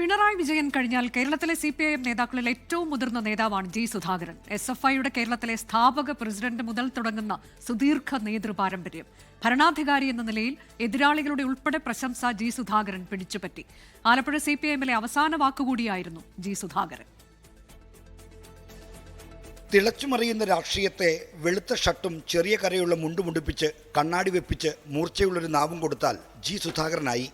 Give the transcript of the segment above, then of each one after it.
പിണറായി വിജയൻ കഴിഞ്ഞാൽ കേരളത്തിലെ CPIM നേതാക്കളിൽ ഏറ്റവും മുതിർന്ന നേതാവാണ് ജി സുധാകരൻ. SFIയുടെ കേരളത്തിലെ സ്ഥാപക പ്രസിഡന്റ് മുതൽ തുടങ്ങുന്ന സുദീർഘ നേതൃപാരമ്പര്യം. ഭരണാധികാരി എന്ന നിലയിൽ എതിരാളികളുടെ ഉൾപ്പെടെ പ്രശംസ ജി സുധാകരൻ പിടിച്ചുപറ്റി. ആലപ്പുഴ CPIMലെ അവസാന വാക്കുകൂടിയായിരുന്നു ജി സുധാകരൻ. തിളച്ചുമറിയുന്ന രാഷ്ട്രീയത്തെ വെളുത്ത ഷർട്ടും ചെറിയ കരയുള്ള മുണ്ടുമുണ്ടിപ്പിച്ച് കണ്ണാടി വെപ്പിച്ച് മൂർച്ചയുള്ളൊരു നാവും കൊടുത്താൽ ജി സുധാകരനായി.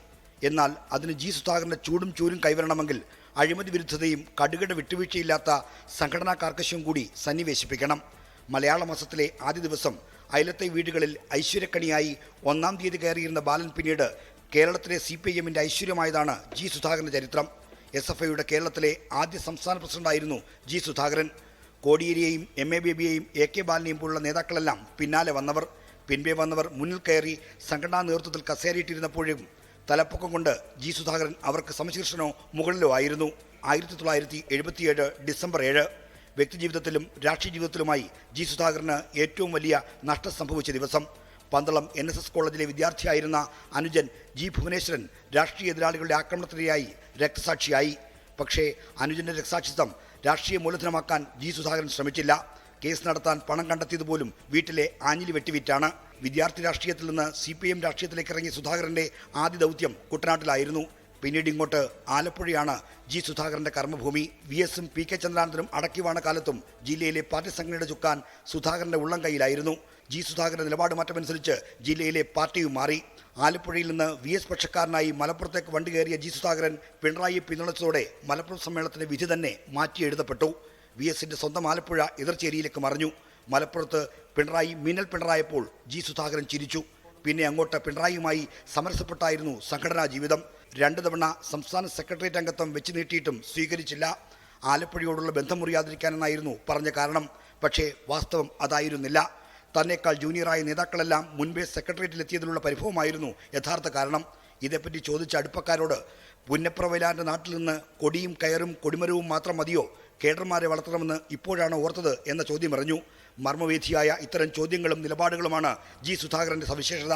എന്നാൽ അതിന് ജി സുധാകരൻ്റെ ചൂടും ചൂരും കൈവരണമെങ്കിൽ അഴിമതി വിരുദ്ധതയും കടുകട വിട്ടുവീഴ്ചയില്ലാത്ത സംഘടനാ കാർക്കശ്യവും കൂടി സന്നിവേശിപ്പിക്കണം. മലയാള മാസത്തിലെ ആദ്യ ദിവസം അയലത്തെ വീടുകളിൽ ഐശ്വര്യക്കണിയായി 1-ാം തീയതി കയറിയിരുന്ന ബാലൻ പിന്നീട് കേരളത്തിലെ CPIMന്റെ ഐശ്വര്യമായതാണ് ജി സുധാകരൻ്റെ ചരിത്രം. SFIയുടെ കേരളത്തിലെ ആദ്യ സംസ്ഥാന പ്രസിഡന്റായിരുന്നു ജി സുധാകരൻ. കോടിയേരിയെയും MA ബേബിയെയും AK ബാലനെയും പോലുള്ള നേതാക്കളെല്ലാം പിന്നാലെ വന്നവർ. പിൻപേ വന്നവർ മുന്നിൽ കയറി സംഘടനാ നേതൃത്വത്തിൽ കസേരയിട്ടിരുന്നപ്പോഴും തലപ്പൊക്കം കൊണ്ട് ജി സുധാകരൻ അവർക്ക് സമശീർഷനോ മുകളിലോ ആയിരുന്നു. 1977 ഡിസംബർ 7 വ്യക്തിജീവിതത്തിലും രാഷ്ട്രീയ ജീവിതത്തിലുമായി ജി സുധാകരന് ഏറ്റവും വലിയ നഷ്ടം സംഭവിച്ച ദിവസം. പന്തളം NSS കോളേജിലെ വിദ്യാർത്ഥിയായിരുന്ന അനുജൻ ജി ഭുവനേശ്വരൻ രാഷ്ട്രീയ എതിരാളികളുടെ ആക്രമണത്തിനിരയായി രക്തസാക്ഷിയായി. പക്ഷേ അനുജന്റെ രക്തസാക്ഷിത്വം രാഷ്ട്രീയ മൂലധനമാക്കാൻ ജി സുധാകരൻ ശ്രമിച്ചില്ല. കേസ് നടത്താൻ പണം കണ്ടെത്തിയതുപോലും വീട്ടിലെ ആഞ്ഞിലി വെട്ടിവിറ്റാണ്. വിദ്യാർത്ഥി രാഷ്ട്രീയത്തിൽ നിന്ന് CPIM രാഷ്ട്രീയത്തിലേക്ക് ഇറങ്ങിയ സുധാകരന്റെ ആദ്യ ദൗത്യം കുട്ടനാട്ടിലായിരുന്നു. പിന്നീട് ഇങ്ങോട്ട് ആലപ്പുഴയാണ് ജി സുധാകരന്റെ കർമ്മഭൂമി. VS-ഉം PK ചന്ദ്രാനന്ദനും അടക്കിവാണ കാലത്തും ജില്ലയിലെ പാർട്ടി സംഘടനയുടെ ചുക്കാൻ സുധാകരന്റെ ഉള്ളം കൈയിലായിരുന്നു. ജി സുധാകരന്റെ നിലപാട് മാറ്റമനുസരിച്ച് ജില്ലയിലെ പാർട്ടിയും മാറി. ആലപ്പുഴയിൽ നിന്ന് VS പക്ഷക്കാരനായി മലപ്പുറത്തേക്ക് വണ്ടി കയറിയ ജി സുധാകരൻ പിണറായിയെ പിന്തുണച്ചതോടെ മലപ്പുറം സമ്മേളനത്തിന്റെ വിധി തന്നെ മാറ്റി എഴുതപ്പെട്ടു. VS-ന്റെ സ്വന്തം ആലപ്പുഴ എതിർചേരിയിലേക്ക് മറിഞ്ഞു. മലപ്പുറത്ത് പിണറായി മിന്നൽ പിണറായപ്പോൾ ജി സുധാകരൻ ചിരിച്ചു. പിന്നെ അങ്ങോട്ട് പിണറായിയുമായി സമരസപ്പെട്ടായിരുന്നു സംഘടനാ ജീവിതം. 2 തവണ സംസ്ഥാന സെക്രട്ടേറിയറ്റ് അംഗത്വം വെച്ച് നീട്ടിയിട്ടും സ്വീകരിച്ചില്ല. ആലപ്പുഴയോടുള്ള ബന്ധം മുറിയാതിരിക്കാനെന്നായിരുന്നു പറഞ്ഞ കാരണം. പക്ഷേ വാസ്തവം അതായിരുന്നില്ല. തന്നേക്കാൾ ജൂനിയറായ നേതാക്കളെല്ലാം മുൻപേ സെക്രട്ടേറിയറ്റിലെത്തിയതിലുള്ള പരിഭവമായിരുന്നു യഥാർത്ഥ കാരണം. ഇതേപ്പറ്റി ചോദിച്ച അടുപ്പക്കാരോട് പുന്നപ്ര വയലാറിൻ്റെ നാട്ടിൽ നിന്ന് കൊടിയും കയറും കൊടിമരവും മാത്രം മതിയോ, കേഡർമാരെ വളർത്തണമെന്ന് ഇപ്പോഴാണ് ഓർത്തത് എന്ന ചോദ്യം എറിഞ്ഞു. മർമ്മവേദിയായ ഇത്തരം ചോദ്യങ്ങളും നിലപാടുകളുമാണ് ജി സുധാകരൻ്റെ സവിശേഷത.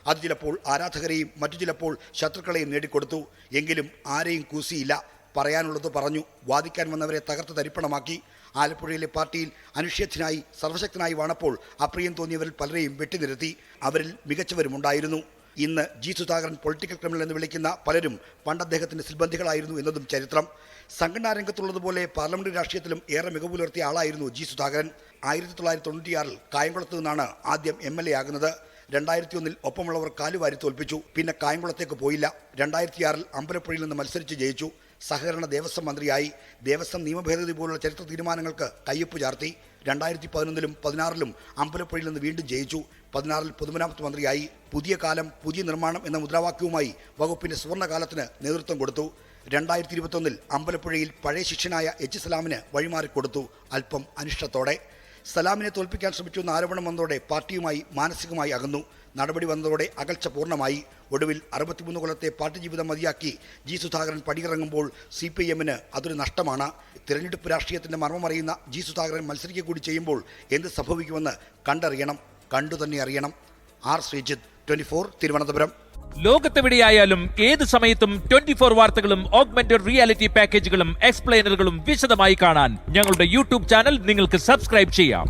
അത് ചിലപ്പോൾ ആരാധകരെയും മറ്റു ചിലപ്പോൾ ശത്രുക്കളെയും നേടിക്കൊടുത്തു. എങ്കിലും ആരെയും കൂസിയില്ല. പറയാനുള്ളത് പറഞ്ഞു. വാദിക്കാൻ വന്നവരെ തകർത്ത് തരിപ്പണമാക്കി. ആലപ്പുഴയിലെ പാർട്ടിയിൽ അനുഷ്ഠേയനായി സർവശക്തനായി വാണപ്പോൾ അപ്രിയം തോന്നിയവരിൽ പലരെയും വെട്ടിനിരത്തി. അവരിൽ മികച്ചവരുമുണ്ടായിരുന്നു. ഇന്ന് ജി സുധാകരൻ പൊളിറ്റിക്കൽ ക്രിമിനൽ എന്ന് വിളിക്കുന്ന പലരും പണ്ട് അദ്ദേഹത്തിൻ്റെ സിൽബന്ധികളായിരുന്നു എന്നതും ചരിത്രം. സംഘടനാ രംഗത്തുള്ളതുപോലെ പാർലമെന്റ് രാഷ്ട്രീയത്തിലും ഏറെ മികവ് പുലർത്തിയ ആളായിരുന്നു ജി സുധാകരൻ. 1996 കായംകുളത്ത് നിന്നാണ് ആദ്യം MLA ആകുന്നത്. 2001 ഒപ്പമുള്ളവർ കാലുവാരി തോൽപ്പിച്ചു. പിന്നെ കായംകുളത്തേക്ക് പോയില്ല. 2006 അമ്പലപ്പുഴയിൽ നിന്ന് മത്സരിച്ച് ജയിച്ചു. സഹകരണ ദേവസ്വം മന്ത്രിയായി. ദേവസ്വം നിയമഭേദഗതി പോലുള്ള ചരിത്ര തീരുമാനങ്ങൾക്ക് കയ്യൊപ്പ് ചാർത്തി. 2011 16 അമ്പലപ്പുഴയിൽ നിന്ന് വീണ്ടും ജയിച്ചു. 16 പൊതുമരാമത്ത് മന്ത്രിയായി. പുതിയ കാലം പുതിയ നിർമ്മാണം എന്ന മുദ്രാവാക്യവുമായി വകുപ്പിന്റെ സുവർണ്ണകാലത്തിന് നേതൃത്വം കൊടുത്തു. 2021 അമ്പലപ്പുഴയിൽ പഴയ ശിഷ്യനായ H സലാമിന് വഴിമാറിക്കൊടുത്തു, അല്പം അനിഷ്ടത്തോടെ. സലാമിനെ തോൽപ്പിക്കാൻ ശ്രമിച്ചു എന്ന ആരോപണം വന്നതോടെ പാർട്ടിയുമായി മാനസികമായി അകന്നു. നടപടി വന്നതോടെ അകൽച്ച പൂർണ്ണമായി. ഒടുവിൽ 63 കൊല്ലത്തെ പാർട്ടി ജീവിതം മതിയാക്കി ജി സുധാകരൻ പടിയിറങ്ങുമ്പോൾ CPIMന് അതൊരു നഷ്ടമാണ്. തിരഞ്ഞെടുപ്പ് രാഷ്ട്രീയത്തിന്റെ മർമ്മമറിയുന്ന ജി സുധാകരൻ മത്സരിക്കുക കൂടി ചെയ്യുമ്പോൾ എന്ത് സംഭവിക്കുമെന്ന് കണ്ടറിയണം, കണ്ടുതന്നെ അറിയണം. R. ശ്രീജിത്ത്, 24, തിരുവനന്തപുരം. ലോകത്തെവിടെയായാലും ഏത് സമയത്തും 24 വാർത്തകളും ഓഗ്മെന്റഡ് റിയാലിറ്റി പാക്കേജുകളും എക്സ്പ്ലെയിനറുകളും വിശദമായി കാണാൻ ഞങ്ങളുടെ YouTube ചാനൽ നിങ്ങൾക്ക് സബ്സ്ക്രൈബ് ചെയ്യാം.